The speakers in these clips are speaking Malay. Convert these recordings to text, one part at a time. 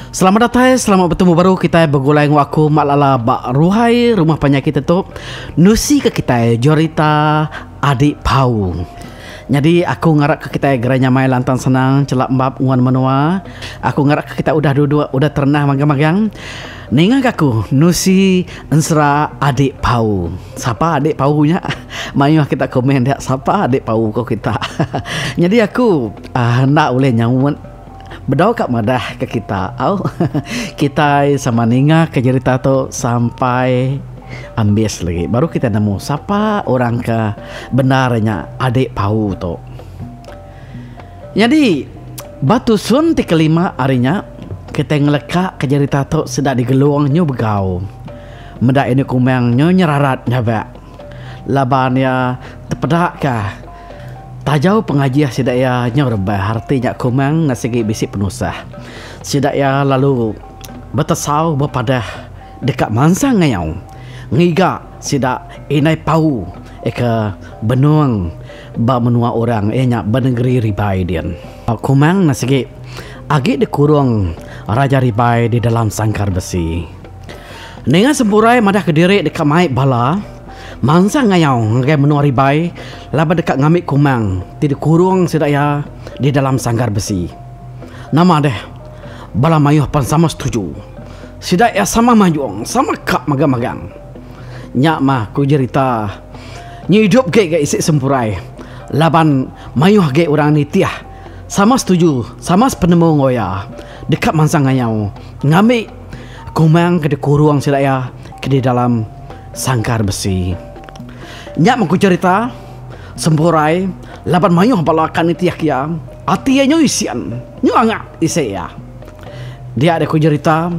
Selamat datang, selamat bertemu baru kita bergulai dengan aku Malala Bak Ruhai rumah penyakit itu nusi ke kita jorita adik pau. Jadi aku ngarak ke kita geranya mai lantang senang celak mbab nguan menua. Aku ngarak ke kita udah duduk udah ternah magang-magang. Ningan aku nusi ensra adik pau. Siapa adik paunya? Mayuh kita komen dia siapa adik pau kau kita. Jadi aku nak boleh nyawun berdoa kat madah ke kita. Kita sama ninga ke cerita tu sampai ambis lagi. Baru kita nemu siapa orang ke benarnya adik pau tu. Jadi batu sun ti kelima harinya kita ngelekak ke cerita tu sedang digeluangnya begau. Mendak ini kumangnya nyerarat nyabak. Labannya terpedak kah? Tajau pengajian sidaya nyorbah artinya kumang nasigi bisik penusah. Sidaya lalu bertesau berpadah dekat mansang ngayau. Ngiga sidak inai pau eka benuang ba menua orang enya benegeri ribai dian. Kumang nasigi agi dikurung raja ribai di dalam sangkar besi. Ningan sempurai madah kediri dekat mai bala. Mangsa ngayau ngagai menua ribai laba dekat ngamik kumang tidak kurung sedaya di dalam sanggar besi. Nama deh bala mayuh pan sama setuju. Sedaya sama majung sama kak magang-magang. Nyak mah ku cerita nyi hidup ge isi sempurai. Laban mayuh ge orang ni tiah sama setuju sama sepenemu ngoya dekat mangsa ngayau ngamik kumang ke kurung sedaya ke di dalam sangkar besi. Nyak mengku cerita sempurai laban mayuh balakan itiak ya atinya isian nyangak isi ya. Dia ada ku cerita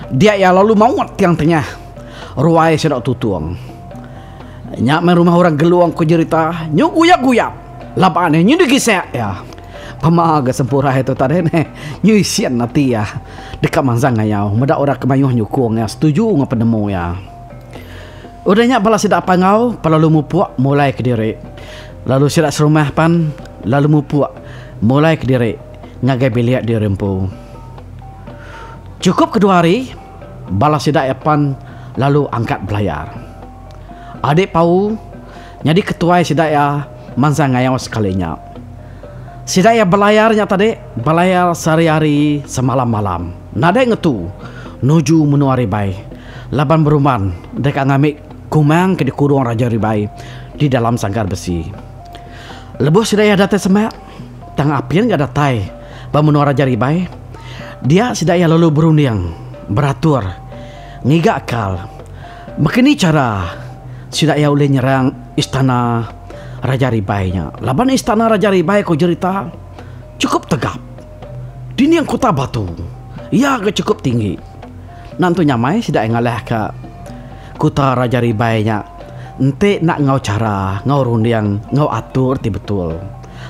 dia ya lalu mauat tiang tengah ruai sedak tutuang. Nyak main rumah orang geluang ku cerita nyu guyak-guyak laban nyu digisek ya. Pemaga sempurai itu tadi ne nyu isian nanti ya dekat manzang ngayau muda orang kemayuh nyukung ya setuju ngapa nemu ya. Udahnya bala sidak pangau, lalu mupuak mulai ke diri. Lalu sidak serumah pan, lalu mupuak mulai ke diri. Ngagai biliak di rempu. Cukup kedua hari, bala sidak pan lalu angkat belayar. Adik pau, jadi ketua sidak ya mansang ngayau sekalinya. Sidak ya belayarnya tadi, belayar sehari-hari semalam-malam. Nada ngetu, nuju menua ribai. Laban beruman, dekat ngamik kumang ke dikurung raja ribai di dalam sangkar besi. Lebuh sidaya datang semak tang apian gak datai bamunua raja ribai. Dia sidaya lalu berunding beratur ngiga akal makini cara sidaya boleh nyerang istana raja ribainya. Laban istana raja ribai ko cerita cukup tegap dini yang kota batu ia agak cukup tinggi. Nantu nyamai sidaya ngalah ke kuta raja ribainya ente nak ngau cara ngau rundiang ngau atur ti betul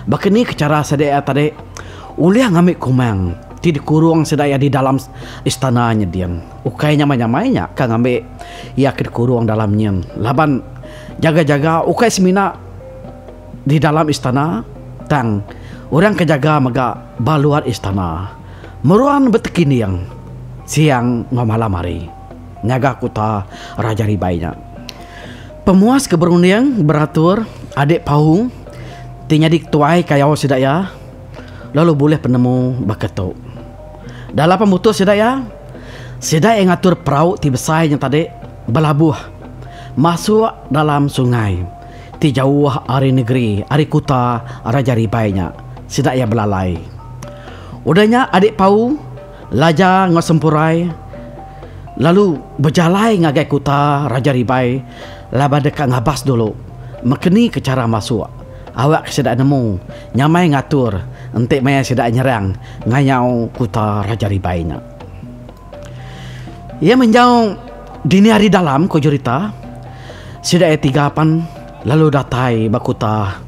bakini ke cara sedaya tadi uliah ngamik kumang ti dikurung sedaya di dalam istananya dian ukai nyamai-nyamainya ka ngamik ia ke dikurung dalamnya laban jaga-jaga ukai semina di dalam istana tang orang kejaga maga baluar istana meruan betekini yang siang ngau malam hari nyaga kuta raja ribainya. Pemuas keberundian beratur adik pau tinya diktuai kayau sidaya lalu boleh penemu baketu. Dalam pemutus sidaya ngatur perahu ti besainya tadi belabuh masuk dalam sungai ti jauh ari negeri ari kuta raja ribainya sidaya belalai. Udahnya adik pau laja ngosempurai lalu berjalai ngagai kuta raja ribai laba dekat ngabas dulu makeni ke cara masuk awak sedak nemu nyamai ngatur entik maya sedak nyerang ngayau kuta raja ribainya. Ia menjauh dini hari dalam ko cerita sedak 38 lalu datai bakuta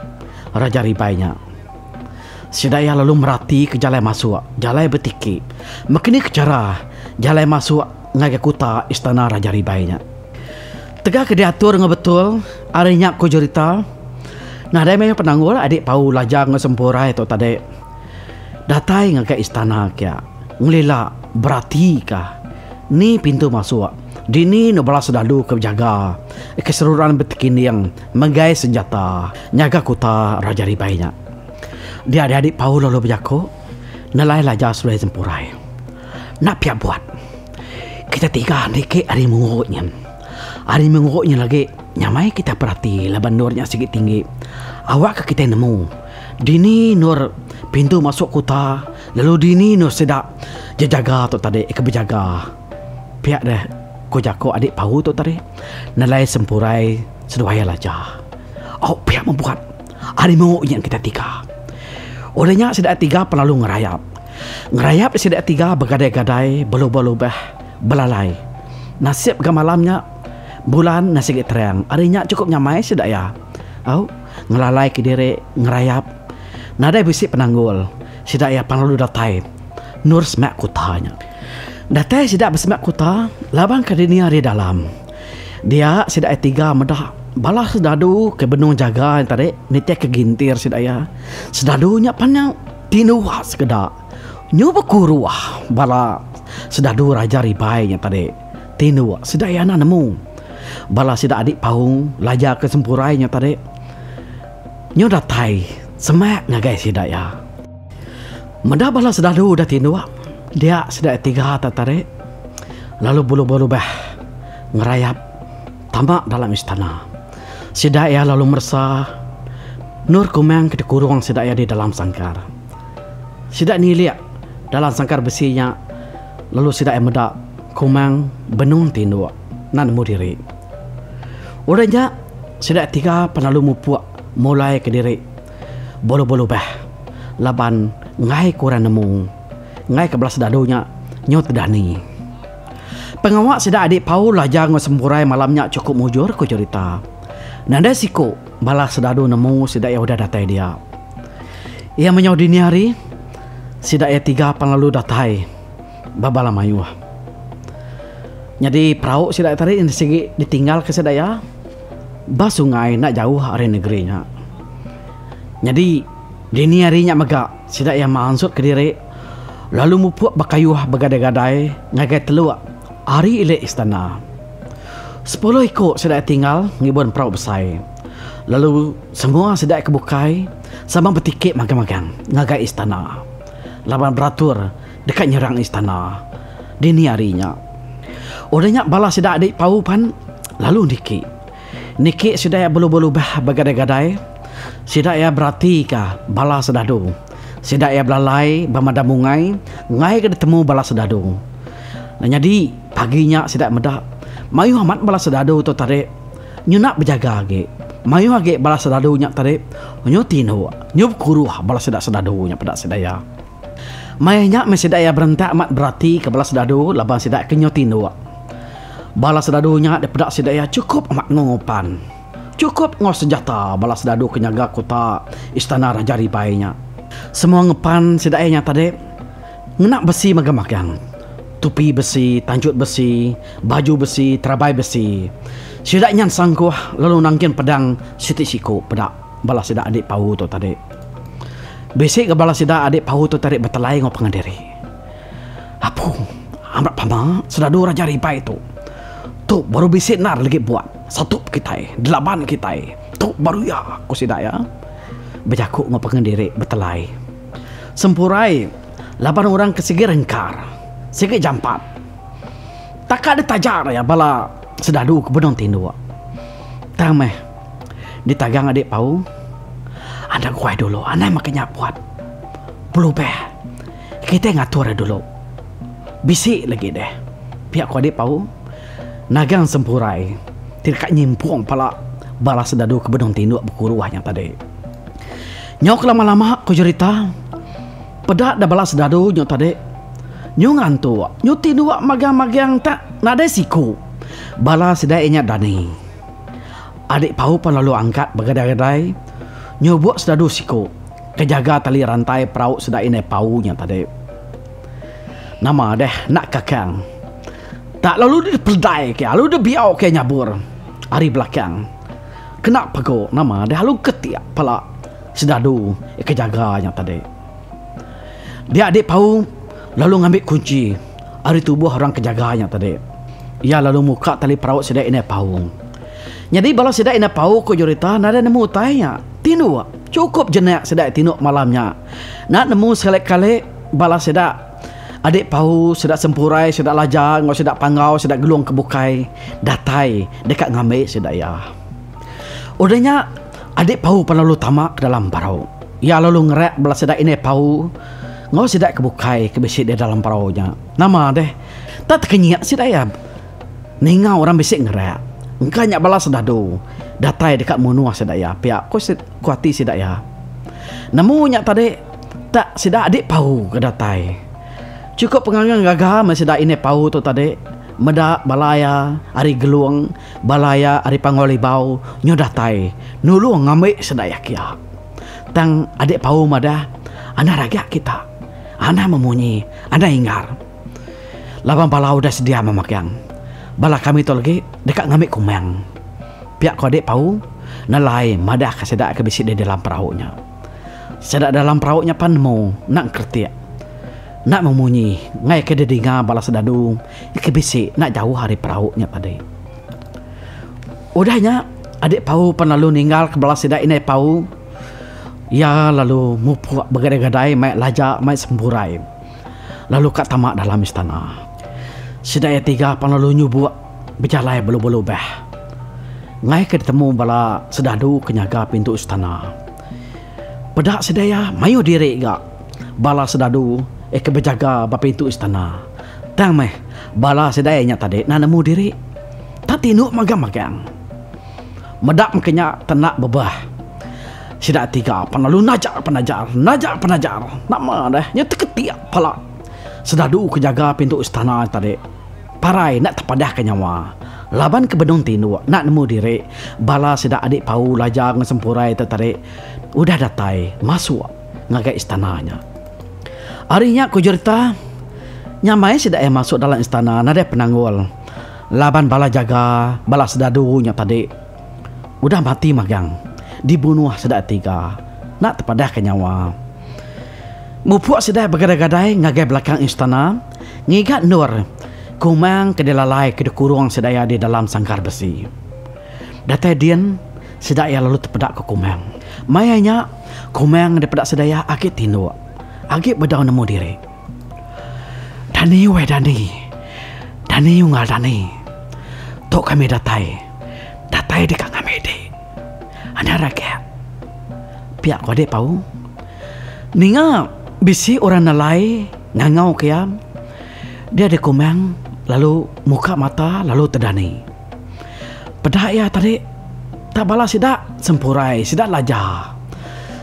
raja ribainya. Sedaya lalu merati ke jalan masuk jalan betiki makeni ke cara jalan masuk ngagai kuta istana raja ribainya. Tegak ke diatur ngebetul arinya ko cerita. Nah ada yang penanggul adik pau lajang ngesempura itu tadi datai ngagai istana kia ngelila berarti kah ni pintu masuk. Dini no balas sedadu ke jaga keseluruhan betikin yang menggai senjata nyaga kota Raja Ribainya. Dia adik-adik Pau lalu berjako nalai lajar sulai sempurai. Nak pihak buat kita tiga niki hari mengurutnya. Hari mengurutnya lagi nyamai kita perhati laban nurnya sikit tinggi. Awak ke kita nemu dini nur pintu masuk kota. Lalu dini nur sedap jaga tu tadi ke berjaga. Pihak dah ko jako adik Pau tu tadi nalai sempurai seduaya lajar. Oh pihak membuat hari mengurutnya kita tiga. Olehnya sedak tiga pelalu ngerayap sedak tiga bergadai-gadai berlubah-lubah belalai. Nasib ke malamnya bulan nasi terang. Arinya cukup nyamai sedak ya. Ngelalai ke diri ngerayap. Nadai bisik penanggul. Sedak ya pelalu datai. Nur semak kutanya. Datai sedak bersemak kuta labang ke dunia di dalam. Dia sedak tiga medah balas sedadu ke benung jaga yang tadi nitek ke gintir sedaya sedadunya panjang tinuah sekedak nyoba kuruah bala sedadu Raja Ribai yang tadi tinuah sedaya na nemu bala sedak adik Paung lajar ke sempurai yang tadi nyoda tai semak ngagai sedaya mendah bala sedadu dah tinuah dia sedak tiga tadi lalu bulu-bulu ngerayap tamak dalam istana. Sidaya lalu mersa Nur kumang kita kurung sidaya di dalam sangkar. Sidak ni lihat dalam sangkar besinya. Lalu sidaya medak kumang benung tindu nan mudiri. Orangnya sidak tiga penalu mupuak mulai ke diri. Bolu-bolu laban ngai kurang nemu. Ngai ke belas dadunya nyot dani. Pengawak sidak adik Paul lajar ngosempurai malamnya cukup mujur ku cerita. Nanda siku balas sedadu nemu sidak ya udah datai dia. Ia menyau dini hari sidak ya tiga penlalu datai babala mayuh. Jadi perahu sidak tadi ini segi ditinggal ke sidak ya basungai nak jauh hari negerinya. Jadi dini harinya megak sidak ya mansut ke diri lalu mupuak bakayuh begadai-gadai ngagai telua hari ile istana. 10 ikut sedai tinggal ngibun perahu besar. Lalu semua sedai kebukai sama bertikik magang-magang ngagai istana. Laban beratur dekat nyerang istana dini harinya. Orangnya balas sedai adik Pau pan lalu Niki sedai belu-belu begadai-gadai. Sedai berarti kah balas sedadu. Sedai belalai bermadamungai ngai ke ketemu balas sedadu. Nah jadi paginya sedai medak mayu amat balas sedadu tu tadi nyunak berjaga lagi. Mayu lagi balas sedadu nya tadi nyutino nyup kuruh balas sedadu nya pada sedaya. Mayanya mesedaya berentak amat berarti ke balas sedadu laban sedaya kenyutino. Balas sedadu nya daripada sedaya cukup amat ngopan. Cukup ngos senjata balas sedadu kenyaga kota istana Raja Ribai nya. Semua ngepan sedaya nya tadi ngenak besi magang-magang. Tupi besi, tanjut besi, baju besi, terabai besi. Sidak nyan sangkuh lalu nangkin pedang sitik siku pedak balas sidak adik Pau tu tadi. Besik ke balas sidak adik Pau tu tadi bertelai ngau pengendiri. Apu, amrat pama sedadu Raja Ribai tu. Tu baru besik nar lagi buat satu kita, 8 kita. Tu baru ya aku sidak ya. Berjakuk ngau pengendiri bertelai. Sempurai 8 orang kesegi rengkar. Sikit jampat. Tak ada tajar ya bala sedadu ke benung tindu. Tameh ditagang adik Pau. Anda kuai dulu, anda makanya buat. Belum kita ngatur dulu. Bisik lagi deh. Pihak ku adik Pau nagang sempurai. Tidak nyimpung pala bala sedadu ke benung tindu berkuruahnya tadi. Nyok lama-lama ku cerita. Pedak dah bala sedadu nyok tadi. Nyungan tu, nyuti dua magang-magang tak nada siku. Bala sedainya dani. Adik Pau pun lalu angkat bergadai-gadai. Nyobok sedadu siku. Kejaga tali rantai perahu sedainya Pau yang tadi. Nama deh nak kakang. Tak lalu dia peldai ke, lalu dia biau ke nyabur. Hari belakang. Kena pego nama deh lalu ketiak pala sedadu kejaga yang tadi. Dia adik Pau lalu ngambil kunci ari tubuh orang kejaganya tadi. Ia lalu muka tali perahu sedai ina pau. Jadi bala sedai ina pau ko jorita nada nemu tanya. Tinu cukup jenak sedai tinu malamnya. Nak nemu selek-kale bala sedai adik pau sedak sempurai, sedak lajang, sedak pangau, sedak geluang kebukai, datai dekat ngambil sedak ya. Udahnya adik pau lalu tamak ke dalam parau. Ia lalu ngerek bala sedak ini pau, ngau sedak kebukai kebesit di dalam paraunya. Nama deh, tak kenyak sedak ya. Ningau orang bisik ngerek. Engkanya bala sedado, datai dekat munua sedak ya. Pihak kuati sedak ya. Namunnya tadi tak sedak adik pau ke datai. Cukup pengangan gagah masih dah ini pau tu tadi. Meda balaya ari geluang, balaya ari pangoli bau nyodatai nulung ngambil sedaya kia. Tang adik pau mada ana raga kita. Ana memunyi, ana ingar. Labang balau dah sedia memakyang. Bala kami tu lagi dekat ngambil kumang. Pihak ko adik pau nalai mada ka sedak ke bisik di dalam perahunya. Sedak dalam perahunya pan mau nak kertiak. Nak memunyi ngai ke dedinga bala sedadu ke bisik nak jauh hari perahunya tadi. Udahnya adik pau penalu ninggal ke bala sedak ini pau. Ya lalu mupuak bergadai-gadai mai lajak mai semburai. Lalu kat tamak dalam istana. Sedak tiga penalu nyubuak berjalai belu-belu beh. Ngai ke ketemu bala sedadu kenyaga pintu istana. Pedak sedaya mayu diri gak bala sedadu keberjaga bapa pintu istana. Tang meh bala sedayanya tadi nak nemu diri. Tak tinuk magang-magang. Medak makanya tenak bebah. Sedak tiga penalu najak penajar. Nama dah nya terketiak pala. Sedadu kejaga pintu istana tadi. Parai nak terpadah ke nyawa. Laban ke bedong tinuk nak nemu diri. Bala sedak adik pau lajang sempurai tadi. Udah datai masuk ngagai istananya. Harinya ku cerita nyamai sedak yang masuk dalam istana nada penanggul. Laban bala jaga, bala sedadunya tadi udah mati magang. Dibunuh sedak tiga. Nak terpadah ke nyawa. Mupuak sedak bergadai-gadai ngagai belakang istana. Ngigat nur kumang ke delalai ke kurung sedaya di dalam sangkar besi. Datai dian sedak yang lalu terpedak ke kumang. Mayanya kumang terpedak sedaya akit tinduk. Agak berdaun nemu diri. Dani weh Dani. Dani ungal Dani. Tok kami datai. Datai dekat kami di. Anda rakyat. Pihak kau adik pau. Ninga bisi orang nalai ngangau kiam. Dia ada kumang lalu muka mata lalu terdani. Pedak ya tadi tak balas sidak sempurai sidak lajah.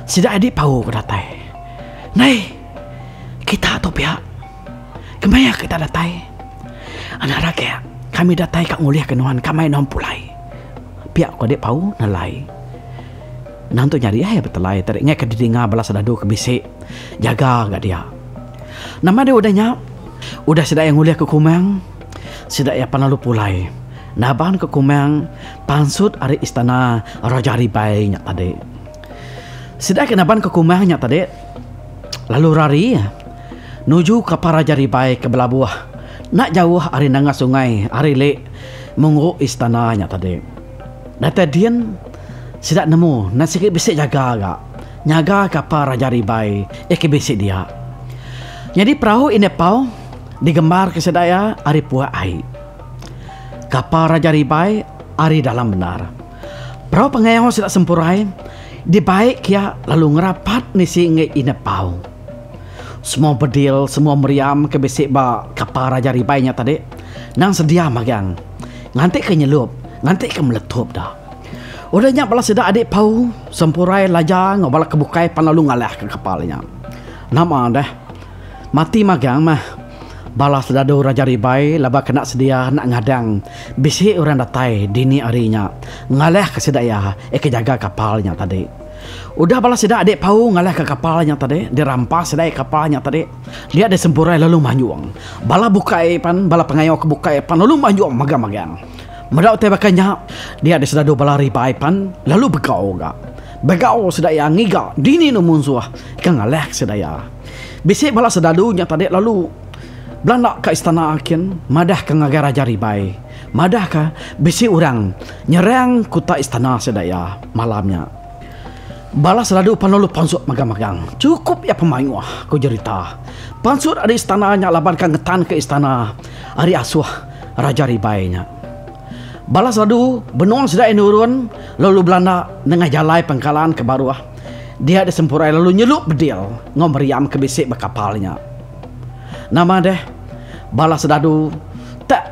Sidak adik pau ke datai. Nai kita atau pihak kemaya kita datai anak rakyat kami datai kak nguliah kenuhan kami non pulai pihak ko dek pau nalai nantu nyari ya betelai tariknya ke didinga balas sedadu ke bisik jaga gak dia nama dia udah sedak yang nguliah ke kumang sedak ya panalu pulai naban ke kumang pansut ari istana Raja Ribai nyak tadi sedak kenaban ke kumang nyak tadi lalu rari nuju ke Raja Ribai ke belah buah. Nak jauh ari nangga sungai, ari lek munggu istananya tadi. Data dian sidak nemu, nak sikit bisik jaga agak. Nyaga ke Raja Ribai, ke bisik dia. Jadi perahu ini pau digembar ke sedaya ari puak ai. Kapal Raja Ribai ari dalam benar. Perahu pengayau sidak sempurai, dibaik ya lalu ngerapat nisi nge ini pau. Semua bedil, semua meriam ke bisik ba kapal Raja Ribainya tadi. Nang sedia magang. Ngantik ke nyelup, ngantik ke meletup dah. Udahnya bala sedak adik pau, sempurai lajang, bala kebukai panalu ngalah ke kapalnya. Nama dah. Mati magang mah. Bala sedado Raja Ribai laba kena sedia nak ngadang. Bisik orang datai dini harinya. Ngalah ke sedaya, ke jaga kapalnya tadi. Udah bala sedak adik pau ngalah ke kapalnya tadi, dirampas sedai kapalnya tadi. Dia ada sempurai lalu manjuang. Bala bukai pan, bala pengayau kebukai pan lalu manjuang magang-magang. Medau teh bakanya dia ada sedado bala Ribai pan lalu begau gak. Begau sedaya ngiga dini no munsuah ikan ngalah sedaya. Bisik bala sedadunya tadi lalu Belanda ke istana akin, madah ke ngagai Raja Ribai. Madah ke bisi orang nyerang kota istana sedaya malamnya. Balas radu panolu pansut magang-magang. Cukup ya pemainwah ko cerita. Pansut ada istananya laban kan ngetan ke istana hari asuh Raja Ribainya. Balas radu benuang sedaya nurun lalu Belanda nengah jalai pengkalan ke Baruah. Dia ada sempurai lalu nyelup bedil ngomeriam ke bisik berkapalnya. Nama deh balas radu tak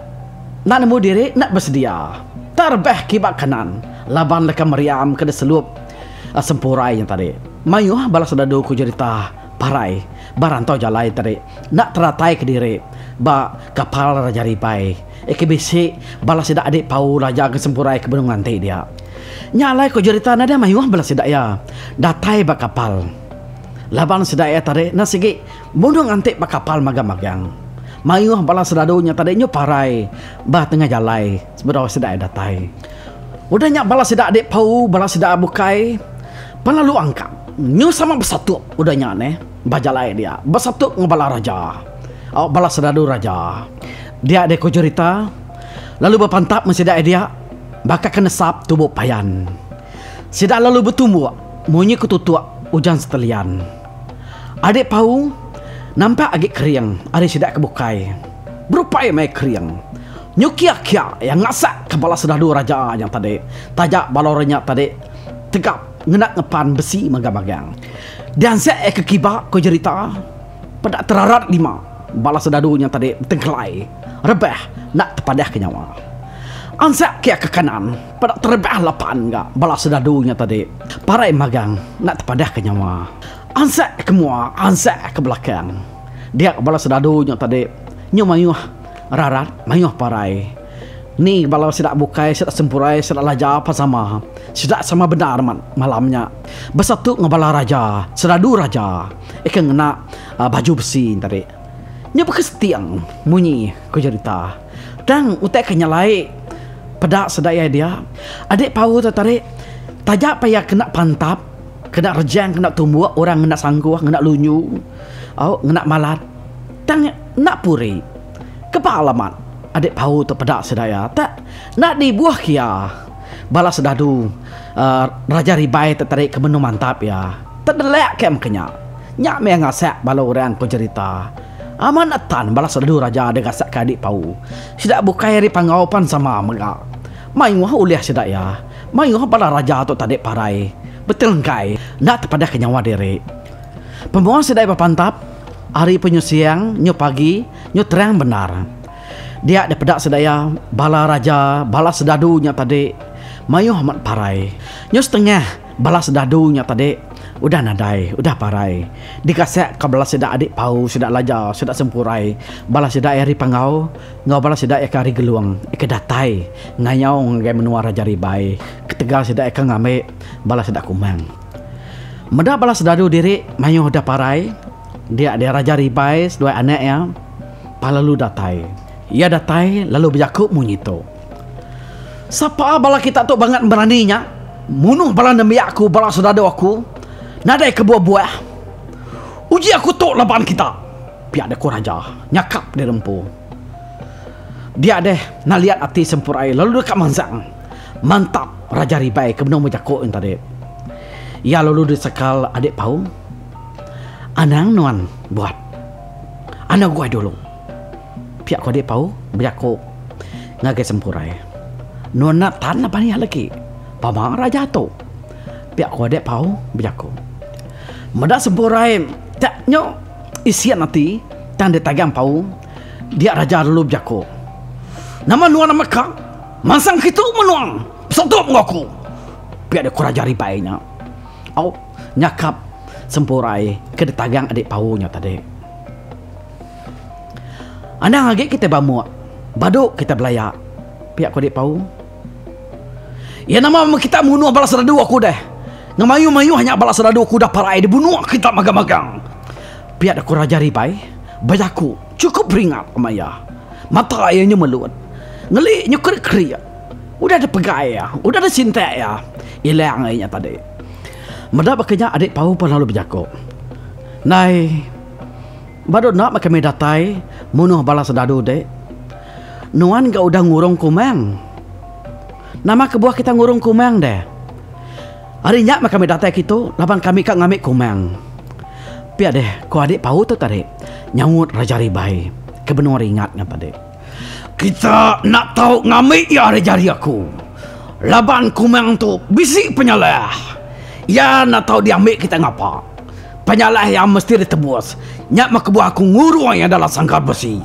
nak nemu diri nak bersedia. Terbeh kibak kanan laban leka meriam ke selup sempurai yang tadi. Mayuh balas dadu ku cerita parai barantau jalai tadi nak teratai ke diri ba kapal Raja Ribai. Eke bisi balas tidak adik pau raja ke sempurai ke benung nanti dia. Nyalai ku cerita nada mayuh balas tidak ya datai ba kapal. Laban sedaya tadi nasigi benung nanti ba kapal magang-magang. Mayuh balas dadunya tadi nyu parai ba tengah jalai seberapa sedaya datai. Udahnya balas tidak adik pau balas tidak bukai. Pelalu angkat nyu sama bersatu udahnya ne bajalai dia bersatu ngebala raja bala sedadu raja dia ada ko cerita lalu berpantap mensidai dia bakal kena sap tubuh payan sidak lalu bertumbuh munyi ketutuak hujan setelian adik pau nampak agak kering adik sidak kebukai berupaya mai kering nyu kia-kia yang ngasak kepala sedadu raja yang tadi tajak balornya tadi tegap ngenak ngepan besi magang-magang. Dan saya kekibak ko cerita pada terarat 5 balas sedadunya tadi tengkelai rebeh nak tepadah ke nyawa. Ansak kia ke kanan pada terebeh 8 enggak balas sedadunya tadi parai magang nak tepadah ke nyawa. Ansak ke mua ansak ke belakang dia balas sedadunya tadi nyumayuh rarat mayuh parai. Ni balau sidak bukai, sidak sempurai, sidak laja apa sama. Sidak sama benar malamnya. Bersatu ngebala raja, sedadu raja. Ikan ngena baju besi tadi. Nya bekestiang munyi ko cerita. Dan utek kenyalai pedak sedaya dia. Adik pau tu tadi tajak payah kena pantap, kena rejang, kena tumbuh, orang kena sangguh, kena lunyu, kena malat. Dan nak puri. Kepalaman. Adik pau tu pedak sedaya tak nak dibuah kia balas sedadu Raja Ribai tertarik ke menu mantap ya terdelek ke makanya nyak me ngasak balau orang ko cerita amanatan balas sedadu raja ada gasak ke adik pau sidak bukai ri pangaupan sama mega mayuh uliah sidak ya mayuh bala raja tu tadi parai betul kai nak terpadah ke nyawa diri pembuang sidak berpantap hari penyusiang nyu pagi nyu terang benar. Dia ada pedak sedaya bala raja bala sedadunya tadi mayuh amat parai nyu setengah bala sedadunya tadi udah nadai udah parai dikasek ke bala sedak adik pau sedak laja sedak sempurai bala sedak eri pangau ngau bala sedak ekari geluang datai ngayau ngai menua Raja Ribai ketegal sedak eka ngame bala sedak kumang meda bala sedadu diri mayuh udah parai dia ada Raja Ribai dua anaknya palalu datai. Ia datai lalu berjakuk munyito. Siapa bala kita tu banget beraninya munuh bala demi aku bala saudara aku nadai ke buah-buah. Uji aku tu laban kita. Pihak deku raja nyakap di rempu. Dia deh nak lihat hati sempurai lalu dekat manzang. Mantap Raja Ribai ke benung berjakuk yang tadi. Ia lalu disekal adik pau. Anang nuan buat. Anak gua dulu. Pihak kau dia pau berjakuk ngagai sempurai. Nona tan apa ni lagi? Pamang raja tu. Pihak kau dia pau berjakuk. Meda sempurai tak nyo isian nanti tan dia tagang pau. Dia raja dulu berjakuk. Nama nuan nama kang. Masang kitu menuang. Satu mengaku. Pihak dia kau Raja Ribainya. Nyakap sempurai ke tagang adik paunya tadi. Anak lagi kita bamuak baduk kita belayak pihak kau dek pau ya nama kita munuh balas radu aku deh ngemayu-mayu hanya balas radu aku dah parai dibunuh kita magang-magang pihak aku Raja Ribai bajaku cukup ringat amaya mata ayahnya meluat ngeliknya keri-keri udah ada pegai ya udah ada cinta ya hilang ayahnya tadi meda bekerja adik pau pun lalu berjaku nai Baru nak kami datai munuh balas dadu dek. Nuan gak udah ngurung kumeng. Nama kebuah kita ngurung kumeng deh. Hari nyak kami datai gitu, laban kami kak ngamik kumeng. Pia deh, ko adik pau tu tadi nyawut Raja Ribai. Kebenar ingatnya tadi. Kita nak tahu ngamik ya Raja aku. Laban kumeng tu bisik penyalah. Ya nak tahu dia ambil kita ngapa. Penyalah yang mesti ditebus. Nyak mak kebuah aku ngurung yang dalam sangkar besi.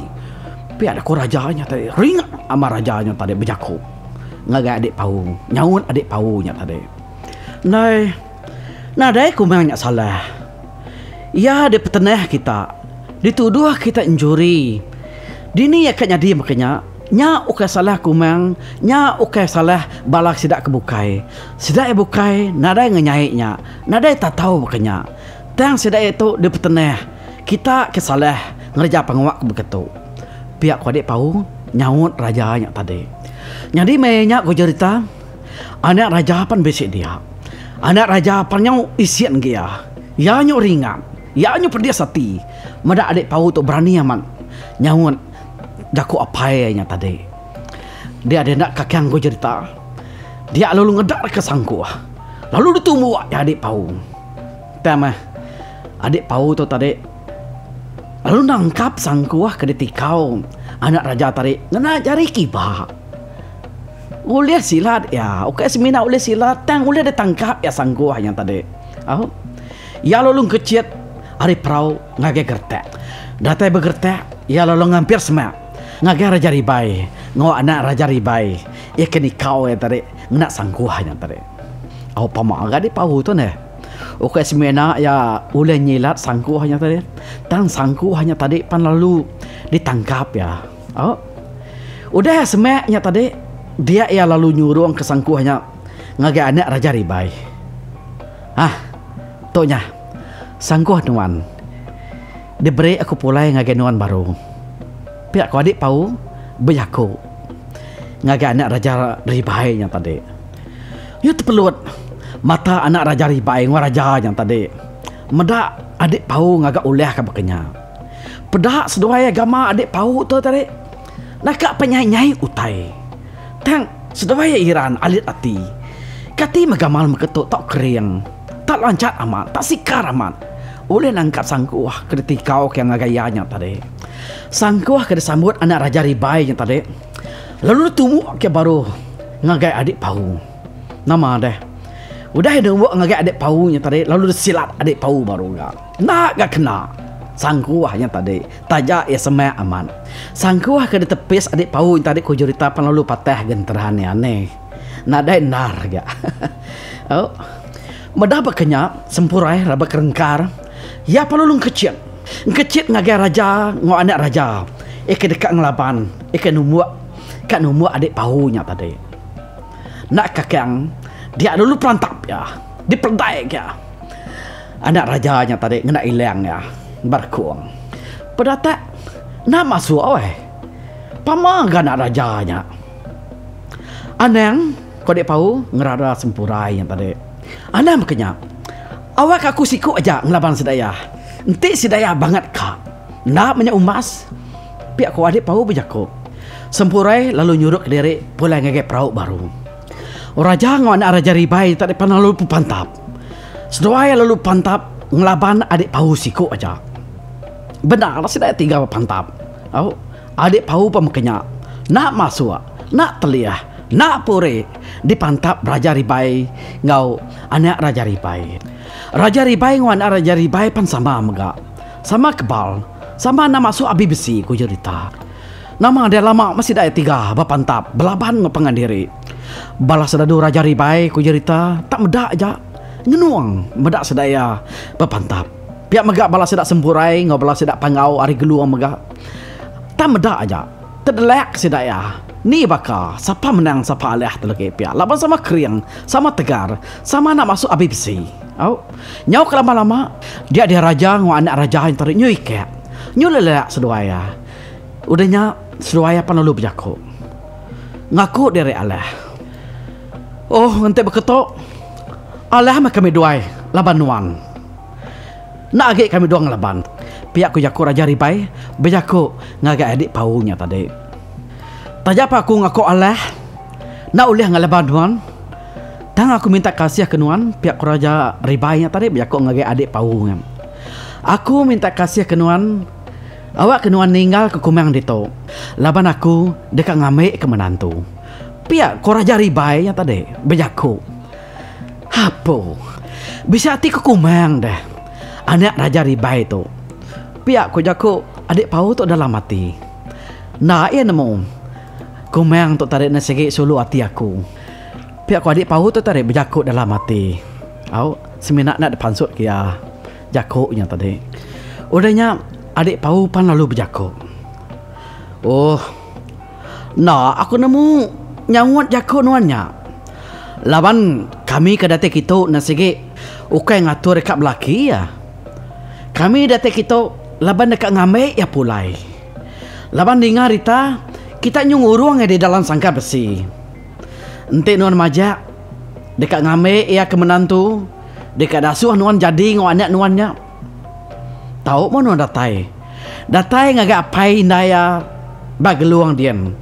Tapi ada ko rajanya tadi ringat sama rajanya tadi berjaku. Ngagai adik pau, nyawut adik paunya tadi. Nah dai kumeng nyak salah. Ya dia petenah kita. Dituduh kita injuri. Dini ya kanya dia makanya. Nya ukai salah kumeng, nya ukai salah balak sidak kebukai. Sidak bukai, nadai ngenyaiknya, nadai tak tahu makanya. Tang sidak itu dia petenah. Kita kesalah ngerja pengawak begitu. Pihak ku adik pau nyawut rajanya tadi. Jadi mainnya ku cerita, anak raja pan besik dia. Anak raja pan nyau isian dia. Ya nyu ringan, ya nyu perdia sati. Mada adik pau tu berani aman. Nyawut jaku apainya tadi. Dia ada nak kakang gue cerita. Dia lalu ngedak ke sangku. Lalu ditumbuh ya adik pau. Tema adik pau tu tadi. Lalu nangkap sangku ke detikau. Anak raja tadi ngena jari kibah. Ulihat silat ya. Oke semina ulihat silat. Tang ulihat ditangkap ya sangku yang tadi. Ya lalu kecil hari perahu ngage gertek. Datai begertek. Ya lalu ngampir semak. Ngagai Raja Ribai, ngaw anak Raja Ribai, ia kini kau yang tadi nak sangkuhnya tadi. Aku pamaga di pau tu ne. Oke semena ya uleh nyilat sangkuhnya tadi. Tang sangkuhnya tadi pan lalu ditangkap ya. Udah semaknya tadi dia ia lalu nyuruh ke sangkuhnya ngagai anak Raja Ribai. Tonya sangkuh nuan. Diberi aku pulai ngagai nuan baru. Pihak ku adik pau berjaku ngagai anak Raja Ribai yang tadi. Ya terpelut mata anak Raja Ribai ngwa raja yang tadi. Medak adik pau ngagak uleh ke bekenya. Pedak sedoaya gama adik pau tu tadi. Nakak penyai-nyai utai. Tang sedoaya Iran alit ati. Kati magamal meketuk tak kering. Tak lancat amat, tak sikar amat. Oleh nangkap sangkuah ketika kau yang ngagayanya tadi. Sangkuah ke disambut anak Raja Ribai yang tadi. Lalu tumbuh ke baru ngagai adik pau. Nama deh. Udah ada buat ngagai adik pau yang tadi. Lalu silat adik pau baru gak. Nak gak kena. Sangkuah yang tadi. Tajak ya semak aman. Sangkuah ke ditepis adik pau yang tadi ku cerita pan lalu patah genterahan aneh. Nak dah nar gak. Medah berkenyak sempurai raba kerengkar. Ya palulung kecil. Kecil ngagai raja, ngau anak raja. Eke dekat ngelaban. Eke numuk adik paunya tadi. Nak kakang, dia dulu perantap ya. Diperdai ya. Anak rajanya tadi ngena ilang ya. Berkuang. Pedata, nak masuk aweh. Pamaga anak rajanya. Anang, kau dek pau ngerada sempurai yang tadi. Anang makanya. Awak aku siku aja ngelaban sedaya. Enti sedaya banget kak. Nak banyak umas. Pihak ku adik pau berjaku. Sempurai lalu nyuruh ke diri pulai ngagai perahu baru. Raja ngau anak Raja Ribai tak depan lalu pantap. Sedoaya lalu pantap ngelaban adik pau siku aja. Benar sedaya tiga pantap. Adik pau pemakanya. Nak masuk, nak teliah, nak pure dipantap Raja Ribai ngau anak Raja Ribai. Raja Ribai ngau anak Raja Ribai pan sama megak. Sama kebal. Sama nama masuk abi besi ku cerita. Nama dia lama masih dah tiga bapantap belaban ngepengan diri. Balas sedadu Raja Ribai ku cerita tak medak aja. Ngenuang medak sedaya bapantap. Pihak megak balas sedak sempurai ngau balas sedak pangau ari geluang megak. Tak medak aja. Terdelek sedaya. Ni baka siapa menang siapa alih terlebih pihak. Laban sama kering, sama tegar, sama nak masuk abi besi. Nyau ke lama-lama dia raja ngau anak raja yang tarik nyui kek. Nyui lelak seduaya. Udahnya seduaya pan lalu berjaku. Ngaku dari Allah. Nanti berketuk. Allah mah kami duai laban nuan. Nak agak kami doang laban. pihak ku jaku raja ribai bejaku ngagak adik paunya tadi. Tajapa aku ngaku Allah nak ulih ngalaban nuan. Tang aku minta kasih ke nuan pihak ku raja ribainya tadi bejaku ngagak adik paunya. Aku minta kasih ke nuan awak ke nuan ninggal ke kumang dito. Laban aku dekat ngamik ke menantu. Pihak ku raja ribainya tadi bejaku. Apa? Bisa hati ke kumang dah. Anak raja ribai tu. Pihak ku jaku adik pau tu dalam mati. Nah ia nemu. Kumang tu tarik nasigi sulu hati aku. Pihak ku adik pau tu tarik berjaku dalam mati. Au seminak nak depansut kia. Jakuknya tadi. Udahnya adik pau pan lalu berjaku. Oh. Nah aku nemu nyawat jakuk nuannya. Laban kami kedate kita nasigi ukai ngatur dekat belaki ya. Kami datang kita laban dekat ngamai ya pulai. Laban dengar Rita kita nyungurung di dalam sangkar besi. Ente nuan majak dekat ngamai ya ke menantu dekat dasuh nuan jadi ngau anak nuannya. Tahu mana datai? Datai ngagak apai naya bageluang dian.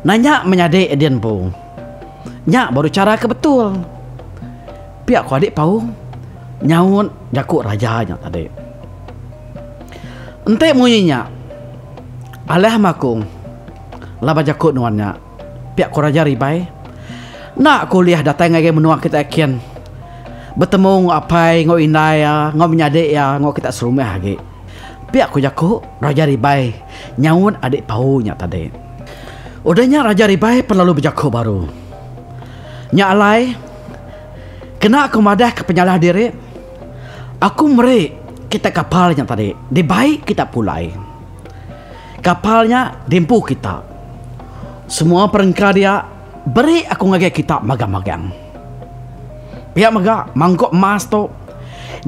Nanya menyadek dian pun. Nyak baru cara ke betul. Pihak ku adik pau nyawut jakuk rajanya tadi. Ente munyinya alah makung laba jakuk nuannya pihak ku raja ribai nak kuliah datang ngage menua kita kian bertemu apai ngo indaya ngo menyadek ya ngo kita serumah lagi pihak ku jakuk raja ribai nyawut adik paunya tadi. Udahnya raja ribai perlu berjakuk baru nya alai kena aku madah ke penyalah diri aku meri kita kapalnya tadi dibaik kita pulai kapalnya dimpu kita semua perengkah dia beri aku ngage kita magang-magang pihak maga mangkok emas tu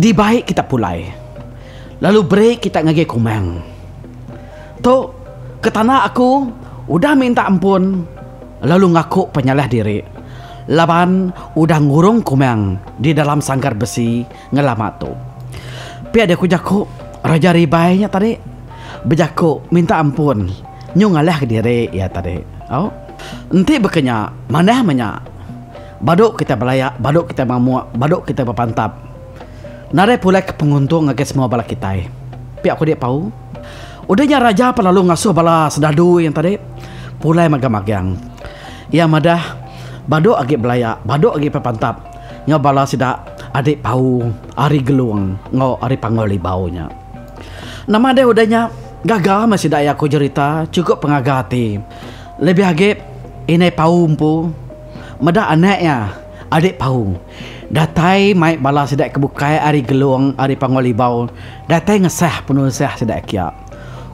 dibaik kita pulai lalu beri kita ngage kumang tu ke tanah aku udah minta ampun lalu ngaku penyalah diri laban udah ngurung kumang di dalam sangkar besi ngelamat tu. Pihak dia ku jaku raja ribainya tadi bejaku minta ampun nyungalah ke diri ya tadi. Oh, enti bekenya mana menya baduk kita belaya baduk kita mamua baduk kita berpantap. Nare pulai ke penguntung ngake semua bala kita. Pihak aku dia pau. Udahnya raja perlalu ngasuh bala sedadu yang tadi pulai magang-magang. Ya madah baduk agi belaya baduk agi berpantap. Ngabala sidak adik pau ari geluang ngo ari pangoli baunya. Nama dia udahnya gagal masih daya aku cerita cukup pengagati. Lebih agak ini pau empu meda anaknya adik pau. Datai mai bala sidak kebukai ari geluang ari pangoli bau. Datai ngesah penuh sah sidak kia.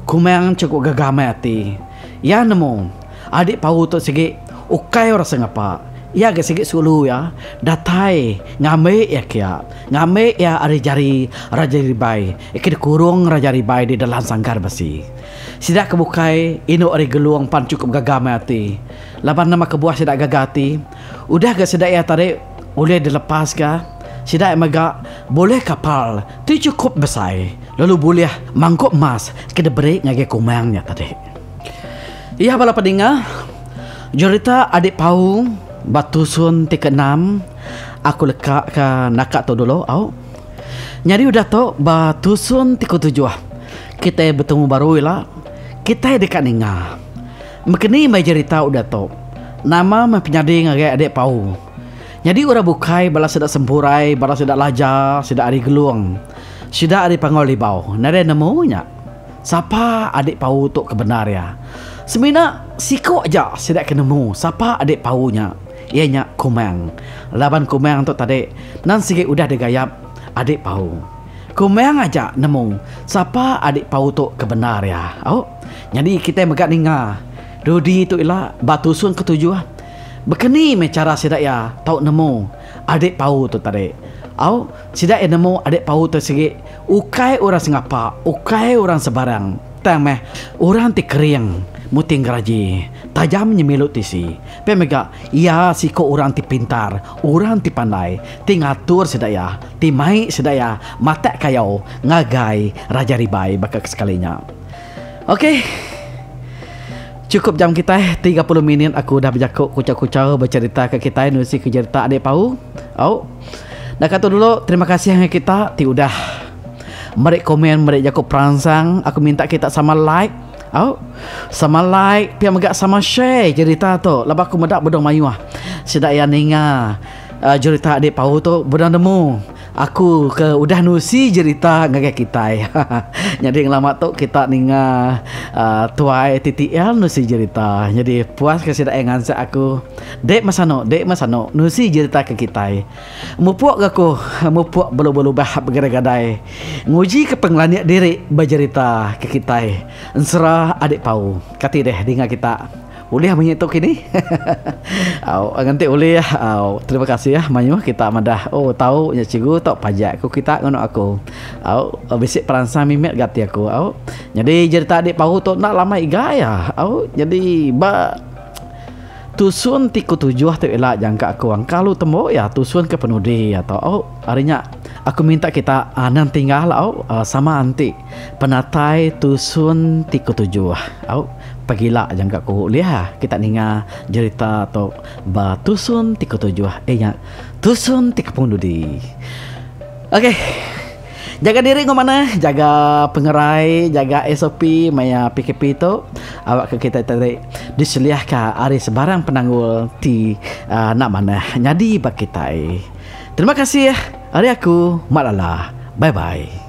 Kumang cukup gagal mati. Ya nemu adik pau tu segi ukai orang sengapa. Ya ke sikit sulu ya datai ngame ya kia ngame ya ari jari raja ribai ikut kurung raja ribai di dalam sangkar besi sidak kebukai ino ari geluang pan cukup gagah mati laban nama kebuah sidak gagati udah ke sidak ya tarik boleh dilepas ka sidak maga boleh kapal tu cukup besar lalu boleh mangkok emas kita beri ngage kumangnya tadi. Iya bala pedinga cerita adik pau batusun ti keenam aku lekak ke nakak tu dulu au nyari udah tu batusun ti ketujuh kita bertemu baru lah kita dekat ninga mekeni mai cerita udah tu nama mempenyadi ngage adik pau jadi ura bukai bala sedak sempurai bala sedak laja sedak ari geluang sedak ari pangoli bau nare nemunya siapa adik pau tu kebenar ya semina siko aja sedak kenemu siapa adik paunya ianya kumang laban kumang tu tadi nan sige udah digayap adik pau kumang aja nemu siapa adik pau tu kebenar ya oh jadi kita megat ninga Rudi tu ilah batusun ketujuh bekeni me cara sidak ya tau nemu adik pau tu tadi au sidak ya nemu adik pau tu sige ukai orang sengapa ukai orang sebarang tang meh orang ti kering muting geraji, tajam nyemilut tisi. Pemega, ia siko orang ti pintar, orang ti pandai, ti ngatur sedaya, ti mai sedaya, mata kayau, ngagai, raja ribai bakal sekalinya. Okey. Cukup jam kita 30 minit aku dah berjakuk kucau-kucau bercerita ke kita nusi ke cerita adik pau. Dah kata dulu terima kasih yang kita ti udah merek komen, merek jakuk perangsang. Aku minta kita sama like. Sama like, pihak megak sama share cerita tu. Lepas aku medak bedong mayu sedak yang ninga cerita adik pau tu bedong demu. Aku ke udah nusi cerita ngagak kita. Jadi lama tu kita ninga tuai TTL nusi cerita. Jadi puas ke sedak yang ngansa aku. Dek masano nusi cerita ke kita. Mupuak aku, mupuak belu-belu bahap bergadai. Nguji ke penglaniak diri bercerita ke kita. Ensera adik pau. Kati deh dengar kita. Boleh menyetok ini. Nanti boleh ya. Terima kasih ya Mayu kita madah. Tahu ya cikgu tok pajak aku kita ngono aku. Besik peransang mimet gati aku. Jadi cerita adik pau tok nak lama igaya. Jadi tusun tiku tujuh tu elak jangka aku. Kalau temu ya tusun ke penudi atau harinya aku minta kita nan tinggal sama anti penatai tusun tiku tujuh. Pagilah jangka aku lihat kita ninga cerita atau tusun tiku tujuh. Tusun tiku penudi. Okey. Jaga diri ngomana, jaga pengerai, jaga SOP maya PKP tu. Awak ke kita tadi diseliah ka ari sebarang penanggul ti nak mana nyadi bak kita. Terima kasih ya. Hari aku Malala. Bye bye.